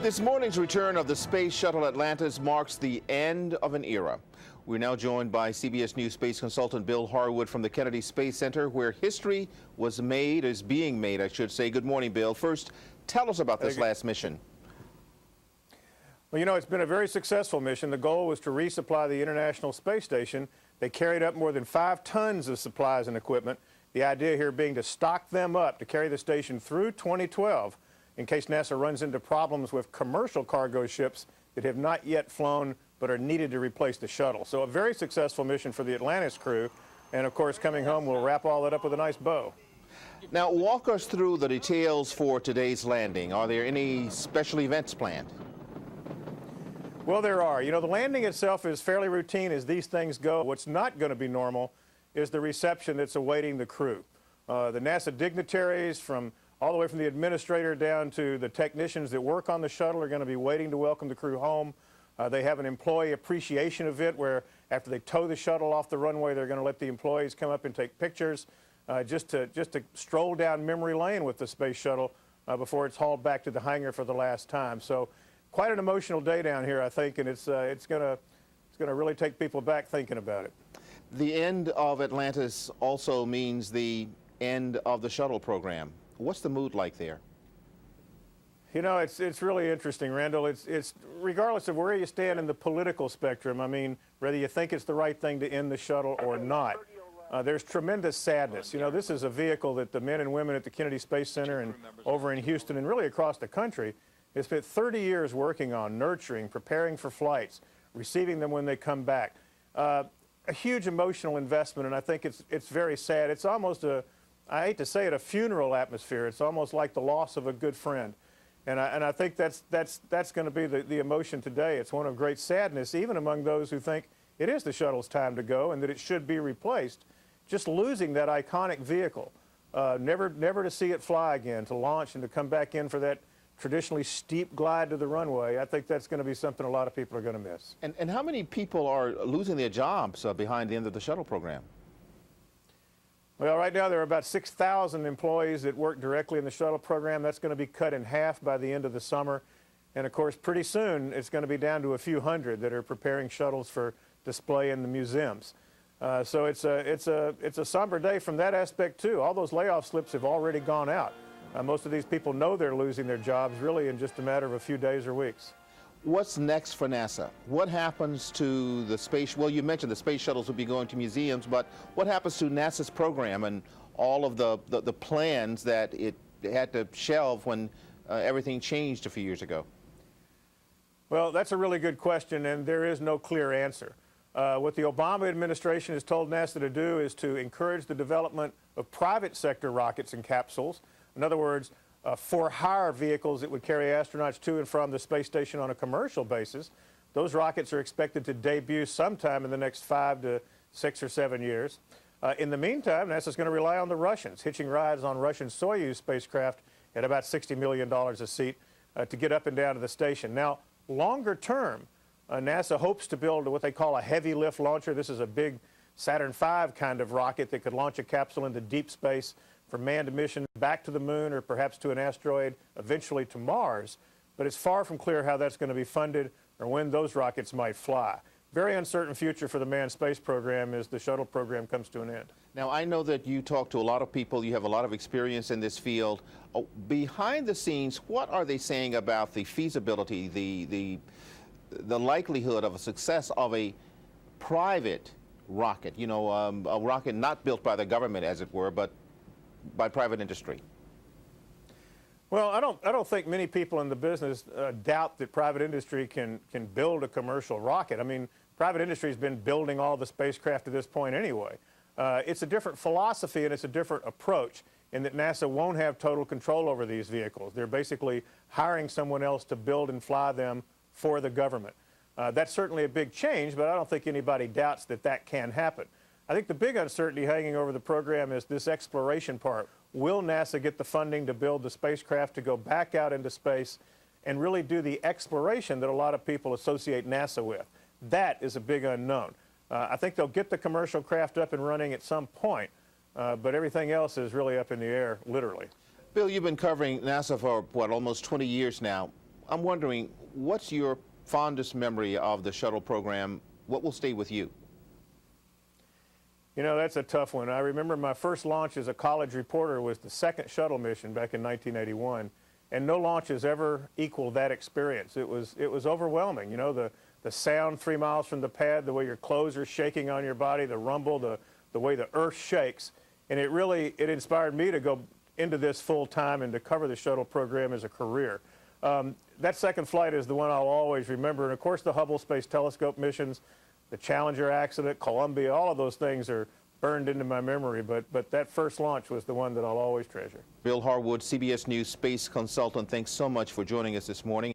This morning's return of the space shuttle Atlantis marks the end of an era. We're now joined by CBS News space consultant Bill Harwood from the Kennedy Space Center, where history was made, is being made, I should say. Good morning, Bill. First, tell us about this last mission. Well, you know, it's been a very successful mission. The goal was to resupply the International Space Station. They carried up more than 5 tons of supplies and equipment. The idea here being to stock them up to carry the station through 2012 in case NASA runs into problems with commercial cargo ships that have not yet flown but are needed to replace the shuttle. So a very successful mission for the Atlantis crew. And of course, coming home, we'll wrap all that up with a nice bow. Now, walk us through the details for today's landing. Are there any special events planned? Well, there are. You know, the landing itself is fairly routine as these things go. What's not going to be normal is the reception that's awaiting the crew. The NASA dignitaries, from all the way from the administrator down to the technicians that work on the shuttle, are going to be waiting to welcome the crew home. They have an employee appreciation event where after they tow the shuttle off the runway, they're going to let the employees come up and take pictures just to stroll down memory lane with the space shuttle before it's hauled back to the hangar for the last time. So quite an emotional day down here, I think, and it's going to really take people back thinking about it. The end of Atlantis also means the end of the shuttle program. What's the mood like there? You know, it's really interesting, Randall. It's regardless of where you stand in the political spectrum, I mean, whether you think it's the right thing to end the shuttle or not, there's tremendous sadness. You know, this is a vehicle that the men and women at the Kennedy Space Center and over in Houston and really across the country have spent 30 years working on, nurturing, preparing for flights, receiving them when they come back. A huge emotional investment, and I think it's very sad. It's almost I hate to say it, a funeral atmosphere. It's almost like the loss of a good friend. And I think that's going to be the emotion today. It's one of great sadness, even among those who think it is the shuttle's time to go and that it should be replaced. Just losing that iconic vehicle, never to see it fly again, to launch and to come back in for that traditionally steep glide to the runway. I think that's going to be something a lot of people are going to miss. And how many people are losing their jobs behind the end of the shuttle program? Well, right now there are about 6,000 employees that work directly in the shuttle program. That's going to be cut in half by the end of the summer. And of course, pretty soon it's going to be down to a few hundred that are preparing shuttles for display in the museums. So it's a somber day from that aspect too. All those layoff slips have already gone out. Most of these people know they're losing their jobs really in just a matter of a few days or weeks. What's next for NASA? What happens to the space? Well, you mentioned the space shuttles will be going to museums, but what happens to NASA's program and all of the plans that it had to shelve when everything changed a few years ago? Well, that's a really good question, and there is no clear answer. What the Obama administration has told NASA to do is to encourage the development of private sector rockets and capsules. In other words, for-hire vehicles that would carry astronauts to and from the space station on a commercial basis. Those rockets are expected to debut sometime in the next 5 to 6 or 7 years. In the meantime, NASA's going to rely on the Russians, hitching rides on Russian Soyuz spacecraft at about $60 million a seat to get up and down to the station. Now, longer term, NASA hopes to build what they call a heavy lift launcher. This is a big Saturn V kind of rocket that could launch a capsule into deep space for manned mission back to the moon or perhaps to an asteroid, eventually to Mars. But it's far from clear how that's going to be funded or when those rockets might fly. Very uncertain future for the manned space program as the shuttle program comes to an end. Now, I know that you talk to a lot of people. You have a lot of experience in this field. Behind the scenes, what are they saying about the feasibility, the likelihood of a success of a private rocket, you know, a rocket not built by the government, as it were, but by private industry? Well, I don't think many people in the business doubt that private industry can build a commercial rocket. I mean, private industry has been building all the spacecraft to this point anyway. It's a different philosophy and it's a different approach in that NASA won't have total control over these vehicles. They're basically hiring someone else to build and fly them for the government. That's certainly a big change, but I don't think anybody doubts that that can happen. I think the big uncertainty hanging over the program is this exploration part. Will NASA get the funding to build the spacecraft to go back out into space and really do the exploration that a lot of people associate NASA with? That is a big unknown. I think they'll get the commercial craft up and running at some point, but everything else is really up in the air, literally. Bill, you've been covering NASA for, what, almost 20 years now. I'm wondering, what's your fondest memory of the shuttle program? What will stay with you? You know, that's a tough one. I remember my first launch as a college reporter was the second shuttle mission back in 1981, and no launch has ever equaled that experience. It was overwhelming. You know, the sound 3 miles from the pad, the way your clothes are shaking on your body, the rumble, the way the earth shakes, and it inspired me to go into this full time and to cover the shuttle program as a career. That second flight is the one I'll always remember, and of course the Hubble Space Telescope missions, the Challenger accident, Columbia, all of those things are burned into my memory, but that first launch was the one that I'll always treasure. Bill Harwood, CBS News space consultant, thanks so much for joining us this morning.